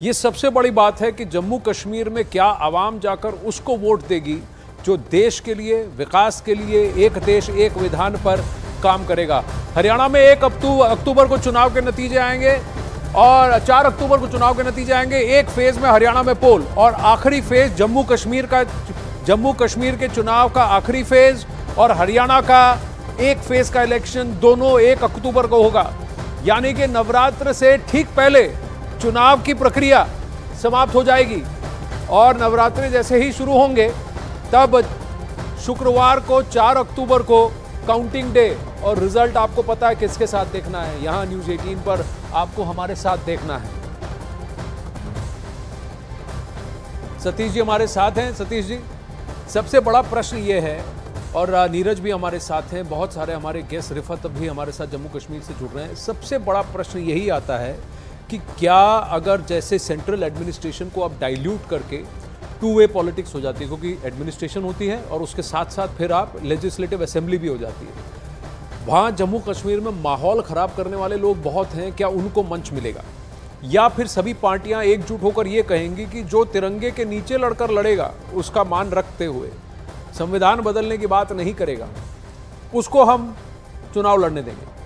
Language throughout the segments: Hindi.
ये सबसे बड़ी बात है कि जम्मू कश्मीर में क्या आवाम जाकर उसको वोट देगी जो देश के लिए, विकास के लिए, एक देश एक विधान पर काम करेगा। हरियाणा में 1 अक्टूबर को चुनाव के नतीजे आएंगे और 4 अक्टूबर को चुनाव के नतीजे आएंगे। एक फेज में हरियाणा में पोल और आखिरी फेज जम्मू कश्मीर के चुनाव का आखिरी फेज और हरियाणा का एक फेज का इलेक्शन दोनों 1 अक्टूबर को होगा। यानी कि नवरात्र से ठीक पहले चुनाव की प्रक्रिया समाप्त हो जाएगी और नवरात्रि जैसे ही शुरू होंगे तब शुक्रवार को 4 अक्टूबर को काउंटिंग डे और रिजल्ट आपको पता है किसके साथ देखना है। यहां न्यूज़ 18 पर आपको हमारे साथ देखना है। सतीश जी हमारे साथ हैं। सतीश जी, सबसे बड़ा प्रश्न ये है और नीरज भी हमारे साथ हैं, बहुत सारे हमारे गेस्ट, रिफत भी हमारे साथ जम्मू कश्मीर से जुड़ रहे हैं। सबसे बड़ा प्रश्न यही आता है कि क्या अगर जैसे सेंट्रल एडमिनिस्ट्रेशन को आप डाइल्यूट करके टू वे पॉलिटिक्स हो जाती है, क्योंकि एडमिनिस्ट्रेशन होती है और उसके साथ साथ फिर आप लेजिस्लेटिव असेंबली भी हो जाती है। वहाँ जम्मू कश्मीर में माहौल ख़राब करने वाले लोग बहुत हैं, क्या उनको मंच मिलेगा? या फिर सभी पार्टियां एकजुट होकर ये कहेंगी कि जो तिरंगे के नीचे लड़कर लड़ेगा उसका मान रखते हुए संविधान बदलने की बात नहीं करेगा, उसको हम चुनाव लड़ने देंगे?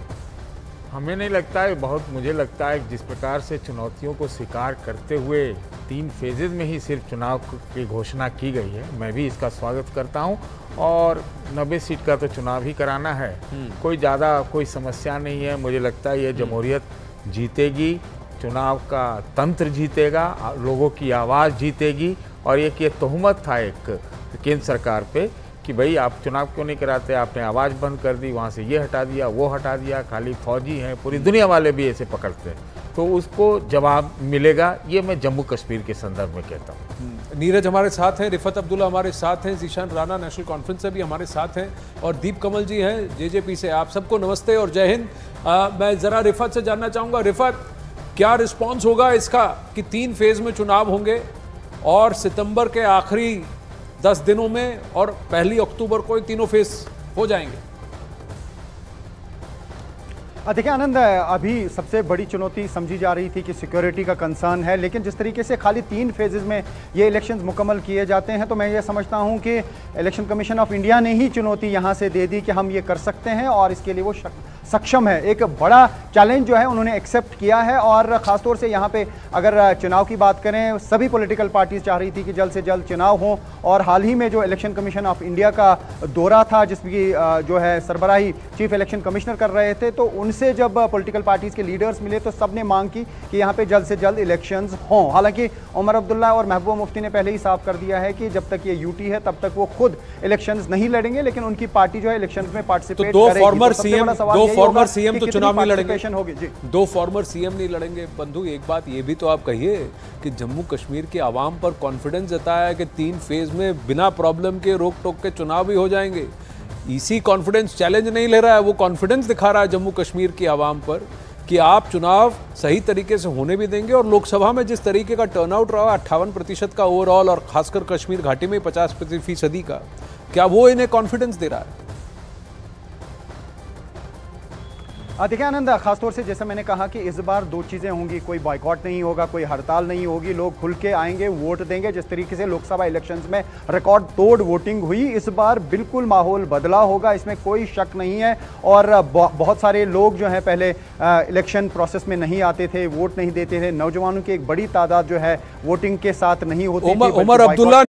हमें नहीं लगता है, मुझे लगता है जिस प्रकार से चुनौतियों को स्वीकार करते हुए 3 फेजेज में ही सिर्फ चुनाव की घोषणा की गई है, मैं भी इसका स्वागत करता हूं। और 90 सीट का तो चुनाव ही कराना है, कोई समस्या नहीं है। मुझे लगता है ये जमहूरियत जीतेगी, चुनाव का तंत्र जीतेगा, लोगों की आवाज़ जीतेगी। और ये तोहमत था एक केंद्र सरकार पे कि भाई आप चुनाव क्यों नहीं कराते, आपने आवाज़ बंद कर दी, वहाँ से ये हटा दिया, वो हटा दिया, खाली फौजी हैं, पूरी दुनिया वाले भी ऐसे पकड़ते हैं, तो उसको जवाब मिलेगा। ये मैं जम्मू कश्मीर के संदर्भ में कहता हूँ। नीरज हमारे साथ हैं, रिफत अब्दुल्ला हमारे साथ हैं, जीशान राणा नेशनल कॉन्फ्रेंस से भी हमारे साथ हैं और दीप कमल जी हैं जेजेपी से। आप सबको नमस्ते और जय हिंद। मैं ज़रा रिफत से जानना चाहूँगा, रिफत क्या रिस्पॉन्स होगा इसका कि 3 फेज में चुनाव होंगे और सितंबर के आखिरी 10 दिनों में और 1 अक्टूबर को तीनों फेज हो जाएंगे? देखिए आनंद, अभी सबसे बड़ी चुनौती समझी जा रही थी कि सिक्योरिटी का कंसर्न है, लेकिन जिस तरीके से खाली 3 फेजेस में ये इलेक्शंस मुकम्मल किए जाते हैं तो मैं ये समझता हूं कि इलेक्शन कमीशन ऑफ इंडिया ने ही चुनौती यहां से दे दी कि हम ये कर सकते हैं और इसके लिए वो सक्षम है। एक बड़ा चैलेंज जो है उन्होंने एक्सेप्ट किया है और ख़ासतौर से यहाँ पे अगर चुनाव की बात करें, सभी पॉलिटिकल पार्टीज चाह रही थी कि जल्द से जल्द चुनाव हो। और हाल ही में जो इलेक्शन कमीशन ऑफ इंडिया का दौरा था, जिसकी जो है सरबराही चीफ इलेक्शन कमिश्नर कर रहे थे, तो उनसे जब पॉलिटिकल पार्टीज के लीडर्स मिले तो सबने मांग की कि यहाँ पे जल्द से जल्द इलेक्शंस हों। हालांकि उमर अब्दुल्ला और महबूबा मुफ्ती ने पहले ही साफ कर दिया है कि जब तक ये यूटी है तब तक वो खुद इलेक्शंस नहीं लड़ेंगे, लेकिन उनकी पार्टी जो है इलेक्शंस में पार्टिसिपेट करेगी। दो फॉर्मर सीएम तो चुनाव नहीं लड़ेंगे, होगी जी। 2 फॉर्मर सीएम नहीं लड़ेंगे। बंधु, एक बात ये भी तो आप कहिए कि जम्मू कश्मीर के आवाम पर कॉन्फिडेंस जताया है कि 3 फेज में बिना प्रॉब्लम के रोक टोक के चुनाव भी हो जाएंगे। इसी कॉन्फिडेंस चैलेंज नहीं ले रहा है, वो कॉन्फिडेंस दिखा रहा है जम्मू कश्मीर की आवाम पर कि आप चुनाव सही तरीके से होने भी देंगे। और लोकसभा में जिस तरीके का टर्नआउट रहा 58% का ओवरऑल और खासकर कश्मीर घाटी में 50% का, क्या वो इन्हें कॉन्फिडेंस दे रहा है? देखिए आनंद, खासतौर से जैसे मैंने कहा कि इस बार 2 चीज़ें होंगी, कोई बॉयकॉट नहीं होगा, कोई हड़ताल नहीं होगी, लोग खुल के आएंगे, वोट देंगे। जिस तरीके से लोकसभा इलेक्शंस में रिकॉर्ड तोड़ वोटिंग हुई, इस बार बिल्कुल माहौल बदला होगा, इसमें कोई शक नहीं है। और बहुत सारे लोग जो हैं पहले इलेक्शन प्रोसेस में नहीं आते थे, वोट नहीं देते थे, नौजवानों की एक बड़ी तादाद जो है वोटिंग के साथ नहीं होती थी। उमर अब्दुल्ला